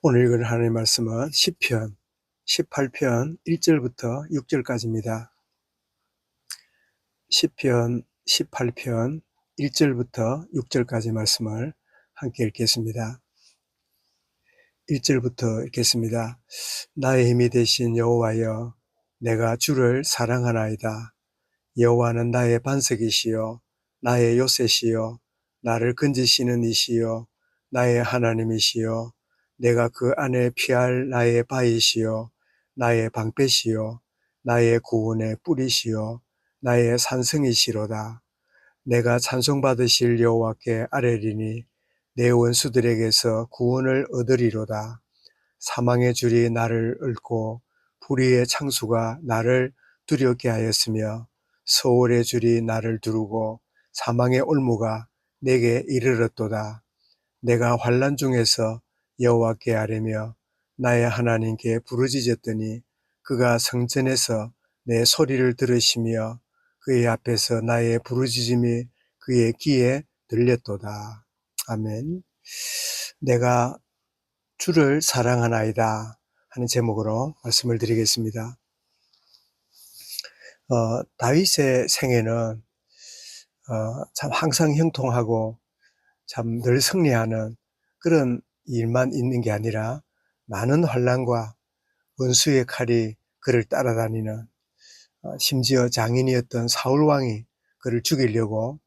오늘 읽을 하나님의 말씀은 시편 18편 1절부터 6절까지입니다. 시편 18편 1절부터 6절까지 말씀을 함께 읽겠습니다. 1절부터 읽겠습니다. 나의 힘이 되신 여호와여, 내가 주를 사랑하나이다. 여호와는 나의 반석이시요 나의 요새시요 나를 건지시는 이시요 나의 하나님이시요 내가 그 안에 피할 나의 바위시요 나의 방패시요 나의 구원의 뿌리시요 나의 산성이시로다. 내가 찬송받으실 여호와께 아뢰리니 내 원수들에게서 구원을 얻으리로다. 사망의 줄이 나를 얽고 불의의 창수가 나를 두렵게 하였으며 소월의 줄이 나를 두르고 사망의 올무가 내게 이르렀도다. 내가 환난 중에서 여호와께 아뢰며 나의 하나님께 부르짖었더니 그가 성전에서 내 소리를 들으시며 그의 앞에서 나의 부르짖음이 그의 귀에 들렸도다. 아멘. 내가 주를 사랑하나이다 하는 제목으로 말씀을 드리겠습니다. 다윗의 생애는 참 항상 형통하고 참 늘 승리하는 그런 일만 있는 게 아니라 많은 환난과 원수의 칼이 그를 따라다니는, 심지어 장인이었던 사울 왕이 그를 죽이려고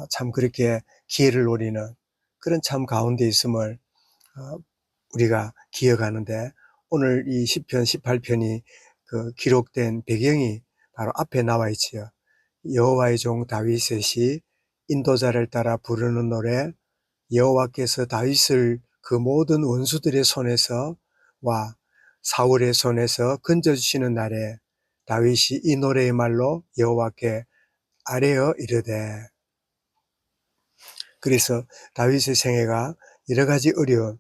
참 그렇게 기회를 노리는 그런 참 가운데 있음을 우리가 기억하는데, 오늘 이 시편 18편이 그 기록된 배경이 바로 앞에 나와 있지요. 여호와의 종 다윗의 시, 인도자를 따라 부르는 노래, 여호와께서 다윗을 그 모든 원수들의 손에서 와 사울의 손에서 건져주시는 날에 다윗이 이 노래의 말로 여호와께 아뢰어 이르되. 그래서 다윗의 생애가 여러 가지 어려운,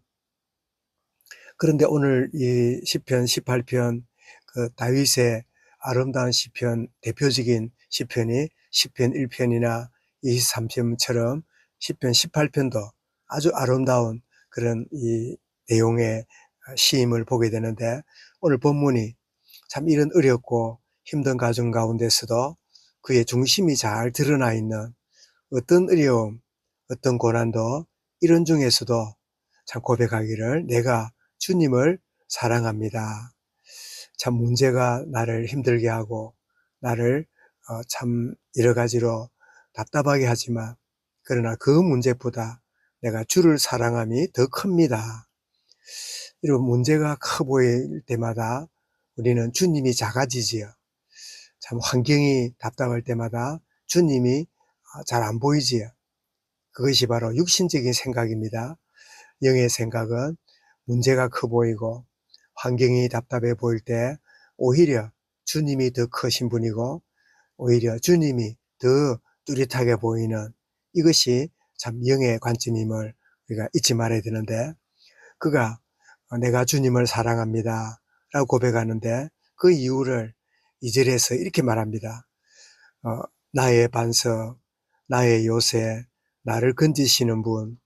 그런데 오늘 이 시편 18편 그 다윗의 아름다운 시편, 대표적인 시편이 시편 1편이나 23편처럼 시편 18편도 아주 아름다운 그런 이 내용의 시임을 보게 되는데, 오늘 본문이 참 이런 어렵고 힘든 가정 가운데서도 그의 중심이 잘 드러나 있는, 어떤 어려움, 어떤 고난도 이런 중에서도 참 고백하기를 내가 주님을 사랑합니다. 참 문제가 나를 힘들게 하고 나를 참 여러 가지로 답답하게 하지만, 그러나 그 문제보다 내가 주를 사랑함이 더 큽니다. 이런 문제가 커 보일 때마다 우리는 주님이 작아지지요. 참 환경이 답답할 때마다 주님이 잘 안 보이지요. 그것이 바로 육신적인 생각입니다. 영의 생각은 문제가 커 보이고 환경이 답답해 보일 때 오히려 주님이 더 크신 분이고, 오히려 주님이 더 뚜렷하게 보이는, 이것이 참 영의 관점임을 우리가 잊지 말아야 되는데, 그가 내가 주님을 사랑합니다 라고 고백하는데 그 이유를 2절에서 이렇게 말합니다. 나의 반석, 나의 요새, 나를 건지시는 분,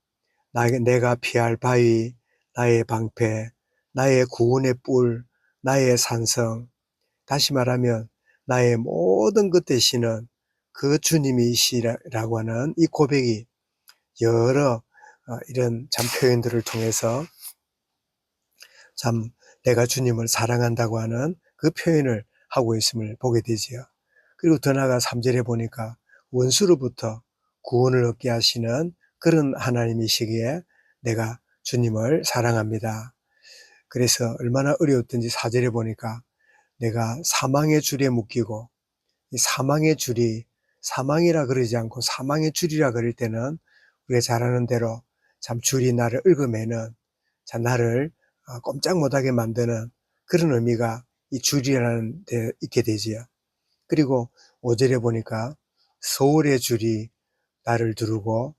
내가 피할 바위, 나의 방패, 나의 구원의 뿔, 나의 산성, 다시 말하면 나의 모든 것 되시는 그 주님이시라고 하는 이 고백이 여러 이런 참 표현들을 통해서 참 내가 주님을 사랑한다고 하는 그 표현을 하고 있음을 보게 되지요. 그리고 더 나아가 3절에 보니까 원수로부터 구원을 얻게 하시는 그런 하나님이시기에 내가 주님을 사랑합니다. 그래서 얼마나 어려웠던지 4절에 보니까 내가 사망의 줄에 묶이고, 이 사망의 줄이 사망이라 그러지 않고 사망의 줄이라 그럴 때는 우리가 잘 아는 대로 참 줄이 나를 얽어매는, 참 나를 꼼짝 못하게 만드는 그런 의미가 이 줄이라는 데 있게 되지요. 그리고 5절에 보니까 소울의 줄이 나를 두르고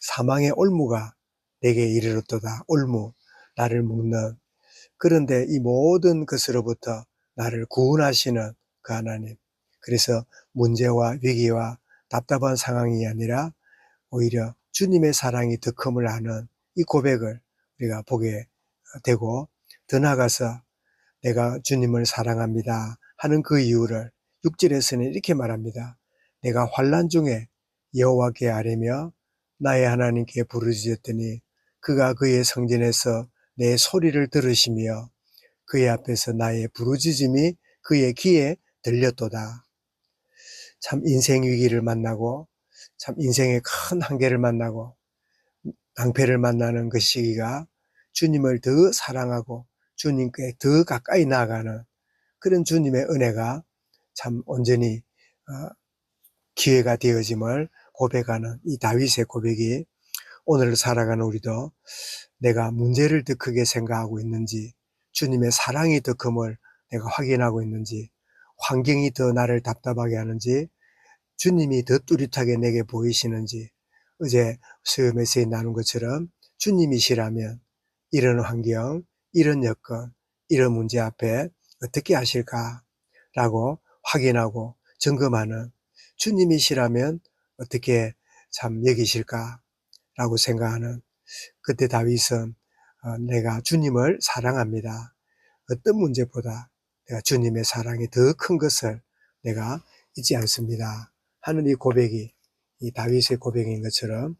사망의 올무가 내게 이르렀도다. 올무, 나를 묶는. 그런데 이 모든 것으로부터 나를 구원하시는 그 하나님. 그래서 문제와 위기와 답답한 상황이 아니라 오히려 주님의 사랑이 더 큼을 아는 이 고백을 우리가 보게 되고, 더 나아가서 내가 주님을 사랑합니다 하는 그 이유를 6절에서는 이렇게 말합니다. 내가 환난 중에 여호와께 아뢰며 나의 하나님께 부르짖었더니 그가 그의 성전에서 내 소리를 들으시며 그의 앞에서 나의 부르짖음이 그의 귀에 들렸도다. 참 인생 위기를 만나고 참 인생의 큰 한계를 만나고 낭패를 만나는 그 시기가 주님을 더 사랑하고 주님께 더 가까이 나아가는 그런 주님의 은혜가 참 온전히 기회가 되어짐을 고백하는 이 다윗의 고백이 오늘 살아가는 우리도 내가 문제를 더 크게 생각하고 있는지, 주님의 사랑이 더 큼을 내가 확인하고 있는지, 환경이 더 나를 답답하게 하는지, 주님이 더 뚜렷하게 내게 보이시는지, 어제 수요 메시지 나눈 것처럼 주님이시라면 이런 환경, 이런 여건, 이런 문제 앞에 어떻게 하실까라고 확인하고 점검하는, 주님이시라면 어떻게 참 여기실까라고 생각하는, 그때 다윗은 내가 주님을 사랑합니다. 어떤 문제보다 내가 주님의 사랑이 더 큰 것을 내가 잊지 않습니다 하는 이 고백이 이 다윗의 고백인 것처럼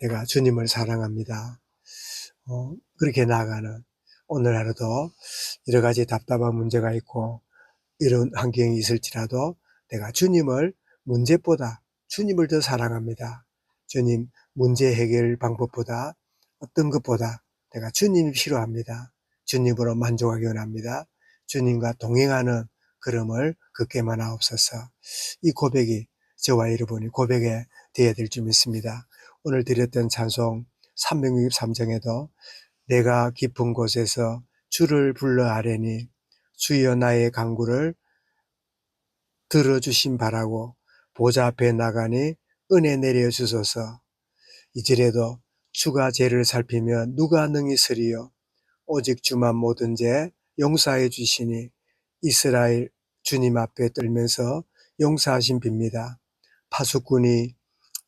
내가 주님을 사랑합니다. 그렇게 나아가는 오늘 하루도 여러 가지 답답한 문제가 있고 이런 환경이 있을지라도 내가 주님을 문제보다 주님을 더 사랑합니다. 주님 문제 해결 방법보다 어떤 것보다 내가 주님이 필요합니다. 주님으로 만족하기 원합니다. 주님과 동행하는 걸음을 걷게만 하옵소서. 이 고백이 저와 여러분이 고백에 되어야 될 줄 믿습니다. 오늘 드렸던 찬송 363장에도 내가 깊은 곳에서 주를 불러 아뢰니 주여 나의 간구를 들어주심 바라고 보좌 앞에 나가니 은혜 내려주소서. 이절에도 주가 죄를 살피면 누가 능히 서리요 오직 주만 모든 죄 용서해 주시니 이스라엘 주님 앞에 떨면서 용서하신 빕니다. 파수꾼이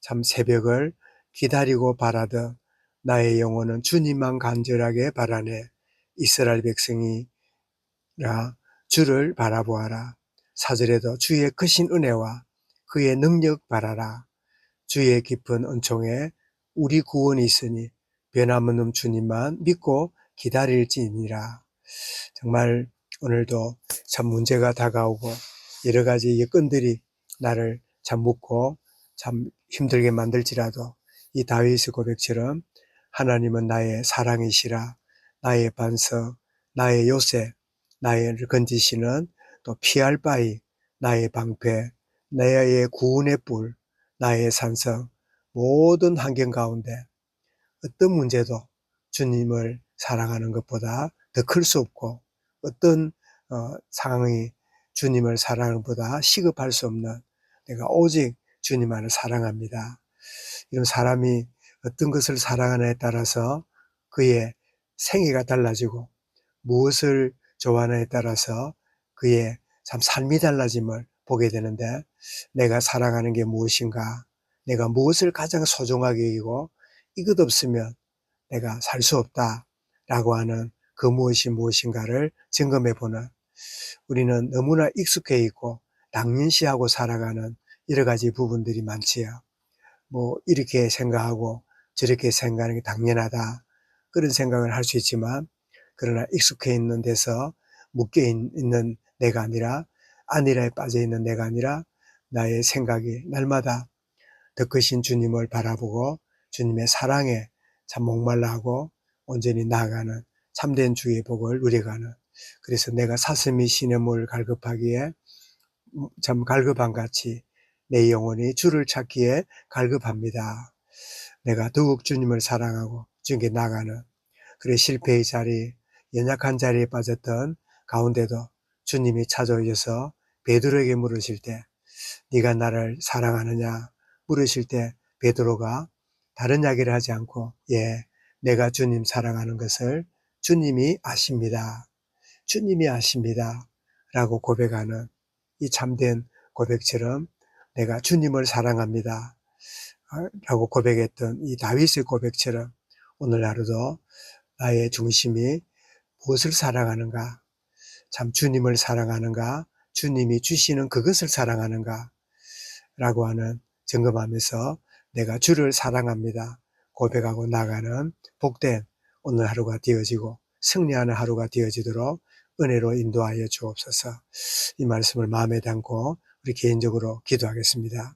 참 새벽을 기다리고 바라듯 나의 영혼은 주님만 간절하게 바라네. 이스라엘 백성이라 주를 바라보아라. 4절에도 주의 크신 은혜와 그의 능력 바라라. 주의 깊은 은총에 우리 구원이 있으니 변함없는 주님만 믿고 기다릴지니라. 정말 오늘도 참 문제가 다가오고 여러 가지 여건들이 나를 참 묻고 참 힘들게 만들지라도 이 다윗의 고백처럼 하나님은 나의 사랑이시라, 나의 반석, 나의 요새, 나를 건지시는 또 피할 바위, 나의 방패, 나의 구원의 뿔, 나의 산성, 모든 환경 가운데 어떤 문제도 주님을 사랑하는 것보다 더 클 수 없고 어떤 상황이 주님을 사랑하는 것보다 시급할 수 없는 내가 오직 주님만을 사랑합니다. 이런 사람이 어떤 것을 사랑하느냐에 따라서 그의 생애가 달라지고 무엇을 좋아하느냐에 따라서 그의 참 삶이 달라짐을 보게 되는데 내가 사랑하는 게 무엇인가? 내가 무엇을 가장 소중하게 여기고 이것 없으면 내가 살 수 없다라고 하는 그 무엇이 무엇인가를 점검해 보는 우리는 너무나 익숙해 있고 당연시하고 살아가는 여러 가지 부분들이 많지요. 뭐 이렇게 생각하고 저렇게 생각하는 게 당연하다 그런 생각을 할 수 있지만 그러나 익숙해 있는 데서 묶여 있는 내가 아니라 안일하에 빠져 있는 내가 아니라 나의 생각이 날마다 더 크신 주님을 바라보고 주님의 사랑에 참 목말라 하고 온전히 나아가는 참된 주의 복을 누려가는 그래서 내가 사슴이 시냇물을 갈급하기에 참 갈급한 같이 내 영혼이 주를 찾기에 갈급합니다. 내가 더욱 주님을 사랑하고 주님께 나가는 그래 실패의 자리, 연약한 자리에 빠졌던 가운데도 주님이 찾아오셔서 베드로에게 물으실 때 네가 나를 사랑하느냐 물으실 때 베드로가 다른 이야기를 하지 않고 예, 내가 주님 사랑하는 것을 주님이 아십니다. 주님이 아십니다. 라고 고백하는 이 참된 고백처럼 내가 주님을 사랑합니다. 라고 고백했던 이 다윗의 고백처럼 오늘 하루도 나의 중심이 무엇을 사랑하는가? 참 주님을 사랑하는가? 주님이 주시는 그것을 사랑하는가? 라고 하는 점검하면서 내가 주를 사랑합니다 고백하고 나가는 복된 오늘 하루가 되어지고 승리하는 하루가 되어지도록 은혜로 인도하여 주옵소서. 이 말씀을 마음에 담고 우리 개인적으로 기도하겠습니다.